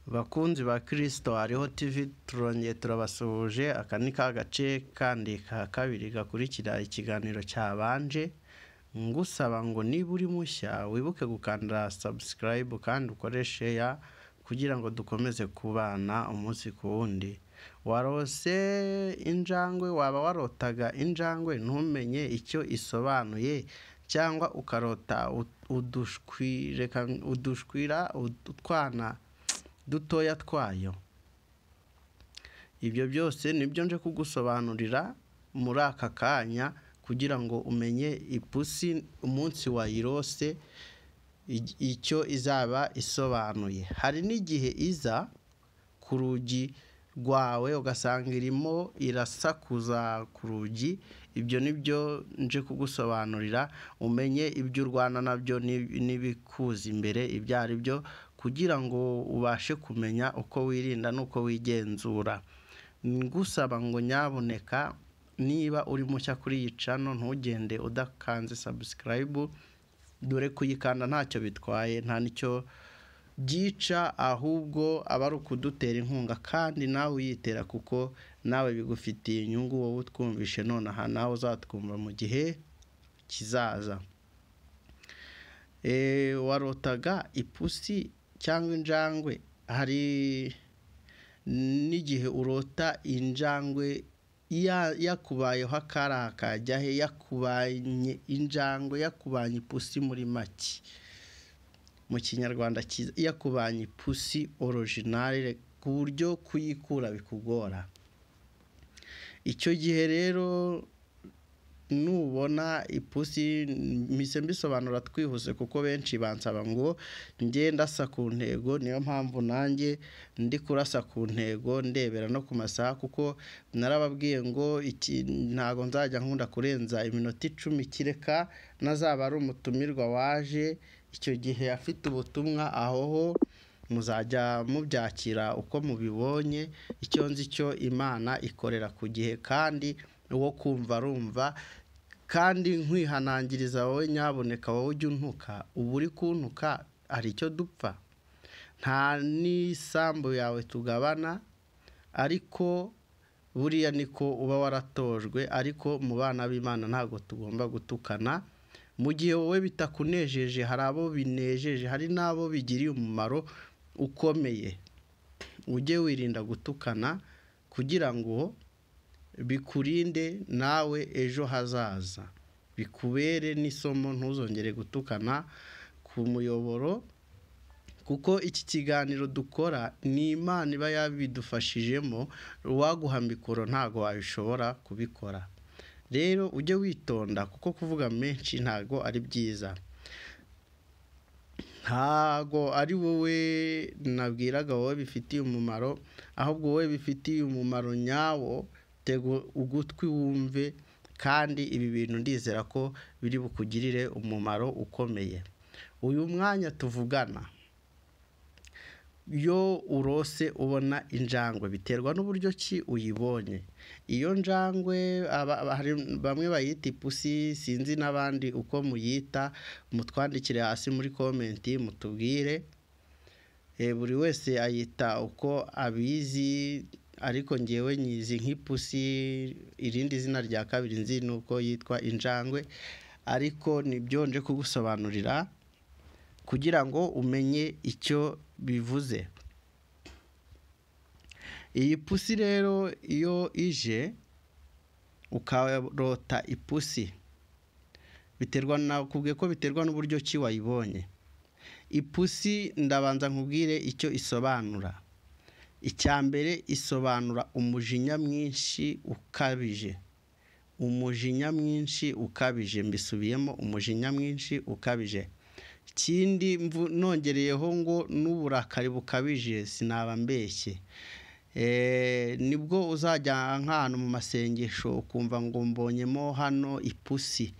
Bakunzi ba Kristo hariho TV turongeye turabasuhuje. Aka ni ka gace kandi ka kabiri gakurikira ikiganiro cyabanje, ngusaba ngo niba uri mushya wibuke gukanda subscribe kandi ukoreshe ya kugira ngo dukomeze kubana umunsi ku wundi. Warose injangwe, waba warotaga injangwe ntumenye icyo isobanuye, cyangwa ukarota udushwira utwana dutoya twayo. Ibyo byose nibyo nje kugusobanurira muri aka kanya kugira ngo umenye ipusi umunsi wayirose icyo izaba isobanuye. Hari n'igihe iza ku rugi rwawe ugasanga irimo irasakuza ku rugi. Ibyo nibyo nje kugusobanurira umenye ibyo urwana nabyo n'ibikuza imbere ibyo ari byo, kugira ngo ubashe kumenya uko wirinda n'uko wigenzura. Ngusaba ngo nyaboneka niba uri mushya kuri iyi channel ntugende udakanze subscribe, dore kuyikanda ntacyo bitwaye, nta nicyo byica, ahubwo aba ari ukudutera inkunga kandi nawe uyitera kuko nawe bigufitiye inyungu. Wowe utwumvishe nonaha nawe uzatwumva mu gihe kizaza. Warotaga ipusi cyangwa injangwe? Hari n'igihe urota injangwe yakubayeho akara kajya he, yakubanye injangwe, yakubanye ipusi muri make, mu kinyarwanda yakubanye ipusi original ku buryo kuyikura bikugora. Icyo gihe rero nubona ipusi, mise mbisobanura twihuse kuko benshi bansaba ngo nge ndasa ku ntego, niyo mpamvu nanjye ndi kurasa ku ntego ndebera no ku masaha, kuko narababwiye ngo iki ntago nzajya nkunda kurenza iminota 10 kireka nazaba ari umutumirwa waje icyo gihe afite ubutumwa. Aho muzajya mubyakira uko mubibonye. Icyo nzi cyo Imana ikorera ku gihe kandi uwo kumva rumva. Kandi nkwihanangiriza wowe nyaboneka, wowe ujya untuka, ubu uri kuntuka hari icyo dupfa, nta n'isambu yawe tugabana, ariko buriya niko uba waratojwe. Ariko mu bana b'Imana ntago tugomba gutukana. Mu gihe wowe bitakunejeje, hari abo binejeje, hari n'abo bigiriye umumaro ukomeye. Ujye wirinda gutukana kugira ngo bikurinde nawe ejo hazaza, bikubere n'isomo ntuzongere gutukana ku muyoboro, kuko iki kiganiro dukora ni Imana iba yabidufashijemo. Uwaguha mikoro ntago wabishobora kubikora. Rero ujye witonda kuko kuvuga menshi ntago ari byiza. Ntago ari wowe nabwiraga wowe bifitiye umumaro, ahubwo wowe bifitiye umumaro nyawo. Tego ugutwi wumve, kandi ibi bintu ndizera ko biri bukugirire umumaro ukomeye. Uyu mwanya tuvugana, yo urose ubona injangwe biterwa n'uburyo ki uyibonye. Iyo njangwe hari bamwe bayita ipusi, sinzi n'abandi uko muyita, mutwandikire hasi muri comment mutubwire. Buri wese ayita uko abizi, ariko ngewe nyizi nk'ipusi. Irindi zina rya kabiri nzi nuko yitwa injangwe, ariko nibyo nje kugusobanurira kugira ngo umenye icyo bivuze. Iyi pusi rero iyo ije ukarota ipusi, biterwa nakubwiye ko biterwa n'uburyo ki wayibonye. Ipusi ndabanza nkubwire icyo isobanura. Icyambere isobanura umujinya mwinshi ukabije. Umujinya mwinshi ukabije, mbisubiyemo, umujinya mwinshi ukabije. Ikindi nongereyeho ngo n'uburakari bukabije, sinaba mbeshye. Nibwo uzajya nk'ahantu mu masengesho ukumva ngo mbonyemo hano ipusi,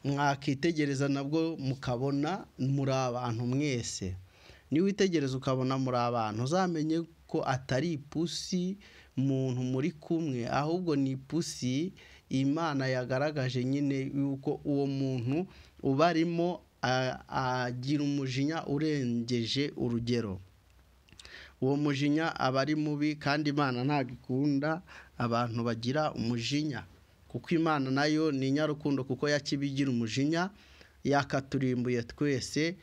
mwakitegereza nabwo mukabona muri abantu mwese. Niba witegereza ukabona muri abantu, uzamenye ko atari ipusi muntu muri kumwe, ahubwo ni ipusi Imana yagaragaje nyine yuko uwo muntu ubarimo agira umujinya urengeje urugero. uwo mujinya aba ari mubi, kandi Imana ntabwo ikunda abantu bagira umujinya, kuko Imana nayo ni inyarukundo, kuko yakibigira umujinya yakaturimbuye twese,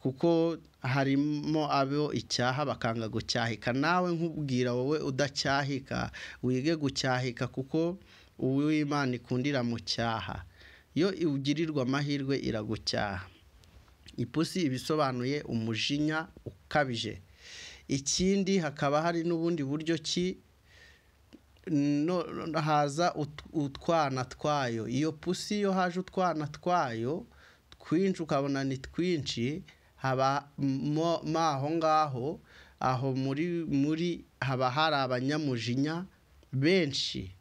kuko harimo abo icyaha bakanga gucyahika. Nawe nkubwira wowe udacyahika wige gucyahika, kuko uw'Imana ikundira mu cyaha, iyo ugirirwa amahirwe iragucyaha. Ipusi ibisobanuye umujinya ukabije. Ikindi hakaba hari n'ubundi buryo ki haza utwana twayo. Iyo pusi iyo haje utwana twayo twinshi ukabona ni twinshi, haba aho ngaho muri haba hari abanyamujinya benshi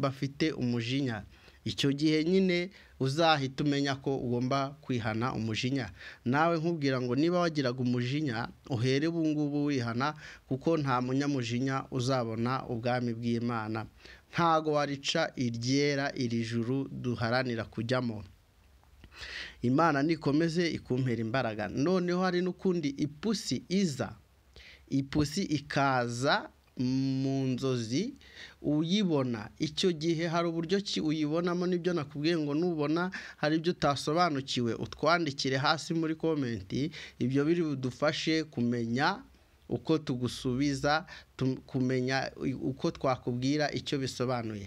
bafite umujinya. Icyo gihe nyine uzahita umenya ko ugomba kwihana umujinya. Nawe nkubwira ngo niba wagiraga umujinya uhere ubu ngubu wihana, kuko nta munyamujinya uzabona ubwami bw'Imana. Ntago warica iryera iri juru duharanira kujyamo. Imana nikomeze ikumpera imbaraga. Noneho hari n'ukundi ipusi iza. Ipusi ikaza mu nzozi uyibona. Icyo gihe hari uburyo ki uyibonamo, nibyo nakubwiye ngo nubona hari ibyo utasobanukiwe utwandikire hasi muri komenti. Ibyo biri budufashe kumenya uko tugusubiza, kumenya uko twakubwira icyo bisobanuye.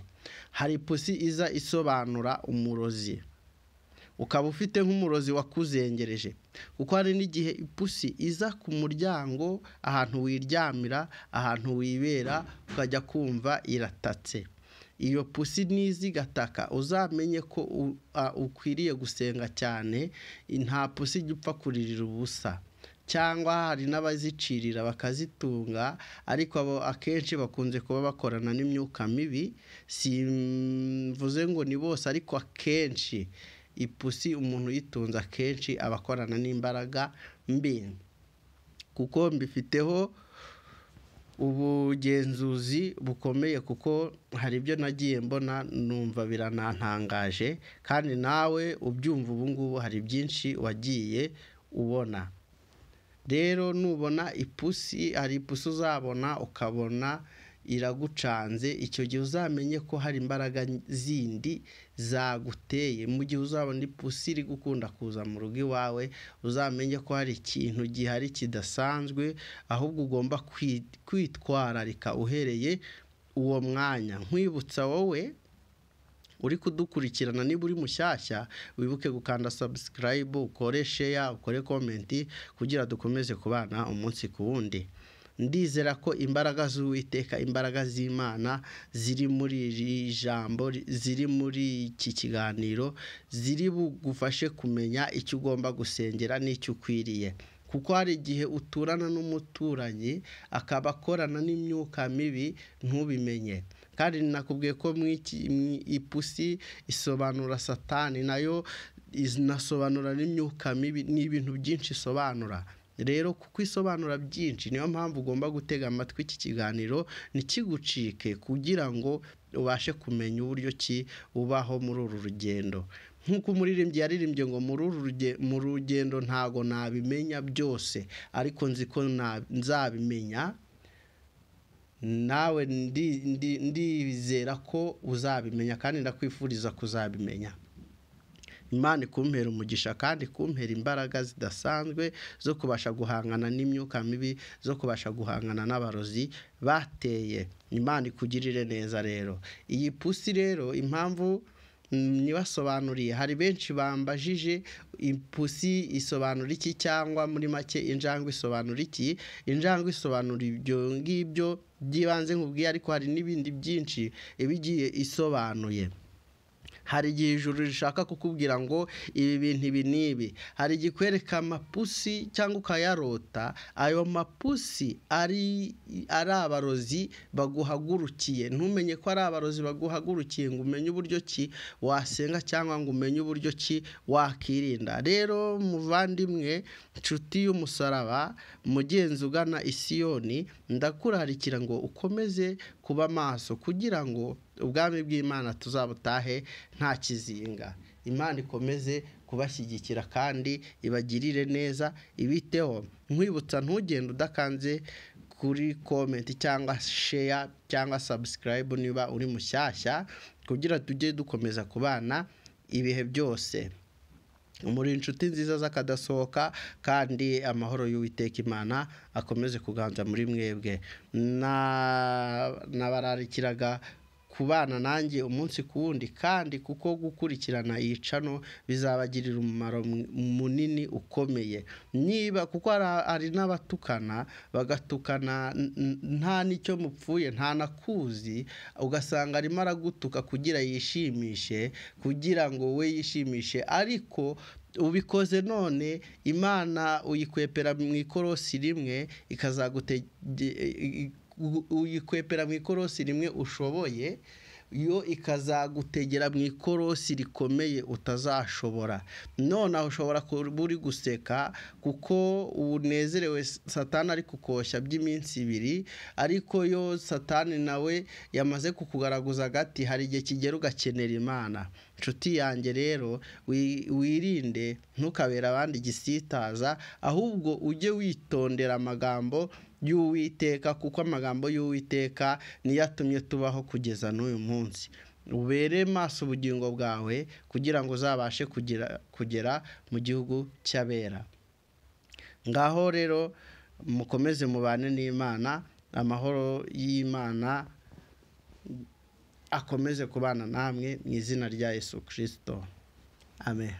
Hari ipusi iza isobanura umurozi, ukaba ufite nk'umurozi wakuzengereje, kuko hari n'igihe ipusi iza ku muryango ahantu wiryamira, ahantu wibera, ukajya kumva iratatse. Iyo pusi nizi gataka uzamenye ko ukwiriye gusenga cyane. Nta pusi ipfa kuririra ubusa, cyangwa hari n'abazicirira bakazitunga, ariko abo akenshi bakunze kuba bakorana n'imyuka mibi. Simvuze ngo ni bose, ariko akenshi ipusi umuntu yitunze akenshi abakorana n'imbaraga mbi, kuko mbifiteho ubugenzuzi bukomeye, kuko hari ibyo nagiye mbona numva biranantangaje, kandi nawe ubyumva ubu ngubu hari byinshi wagiye ubona. Rero nubona ipusi, hari ipusi uzabona ukabona iragucanze, icyo gihe uzamenye ko hari imbaraga zindi zaguteye. Mu gihe uzabona ipusi iri gukunda kuza mu rugo iwawe, uzamenye ko hari ikintu gihari kidasanzwe, ahubwo ugomba kwitwararika uhereye uwo mwanya. Nkwibutsa wowe uri kudukurikirana, niba uri mushyashya wibuke gukanda subscribe, ukore share, ukore comment, kugira dukomeze kubana umunsi ku wundi. Ndizera ko imbaraga z'Uwiteka, imbaraga z'Imana ziri muri iri jambo, ziri muri iki kiganiro, ziri bugufashe kumenya icyo ugomba gusengera n'icyo ukwiriye. Kuko hari igihe uturana n'umuturanyi akaba akorana n'imyuka mibi ntubimenye. Kandi nakubwiye ko ipusi isobanura Satani, nayo inasobanura n'imyuka mibi. Ni ibintu byinshi isobanura. Rero kuko isobanura byinshi, niyo mpamvu ugomba gutega amatwi iki kiganiro ntikigucike, kugira ngo ubashe kumenya uburyo ki ubaho muri uru rugendo. Nk'uko umuririmbyi yaririmbye ngo mu rugendo ntago nabimenya byose, ariko nzi ko nzabimenya. Nawe ndizera ko uzabimenya, kandi ndakwifuriza kuzabimenya. Imana ikumpera umugisha, kandi ikumpera imbaraga zidasanzwe zo kubasha guhangana n'imyuka mibi, zo kubasha guhangana n'abarozi bateye. Imana ikugirire neza. Rero iyi pusi rero impamvu nibasobanuriye, hari benshi bambajije ipusi isobanura iki, cyangwa muri make injangwe isobanura iki. Injangwe isobanura ibyo ngibyo byibanze nkubwiye, ariko hari n'ibindi byinshi ibigiye isobanuye. Hari igihe ijuru rishaka kukubwira ngo ibi bintu ibi n'ibi. Hari igihe kwereka amapusi cyangwa ukayarota, ayo mapusi ari abarozi baguhagurukiye. Ntumenye ko ari abarozi baguhagurukiye ngo umenye uburyo ki wasenga, cyangwa ngo umenye uburyo ki wakirinda. Rero muvandimwe, nshuti y'umusaraba, mugenzi ugana Isiyoni, ndakurarikira ngo ukomeze kuba maso, kugira ngo ubwami bw'Imana tuzabutahe nta kizinga. Imana ikomeze kubashyigikira kandi ibagirire neza, ibiteho. Nkwibutsa ntugende udakanze kuri comment cyangwa share cyangwa subscribe niba uri mushyashya, kugira tujye dukomeza kubana ibihe byose. Muri inshuti nziza z'akadasohoka, kandi amahoro y'Uwiteka Imana akomeze kuganza muri mwebwe. Nabararikiraga kubana nanjye umunsi ku wundi, kandi kuko gukurikirana iyi channel bizabagirira umumaro munini ukomeye. Niba kuko ari n'abatukana bagatukana nta nicyo mupfuye, nta nakuzi, ugasanga arimo aragutuka kugira yishimishe, kugira ngo we yishimishe, ariko ubikoze none Imana uyikwepera mu ikorosi rimwe, uyikwepera mu ikorosi rimwe ushoboye, yo ikazagutegera mu ikorosi rikomeye utazashobora. None aho ushobora kuba uri guseka kuko unezerewe Satani ari kukoshya by'iminsi 2, ariko yo Satani nawe yamaze kukugaragaza agati, hari igihe kigera ugakenera Imana. Nshuti yanjye rero, wirinde ntukabera abandi gisitaza, ahubwo ujye witondera amagambo y'Uwiteka, kuko amagambo y'Uwiteka niyo atumye tubaho kugeza n'uyu munsi. Ubere maso ubugingo bwawe kugira ngo uzabashe kugera mu gihugu cy'abera. Ngaho rero mukomeze mubane n'Imana, amahoro y'Imana akomeze kubana namwe mu izina rya Yesu Kristo. Amen.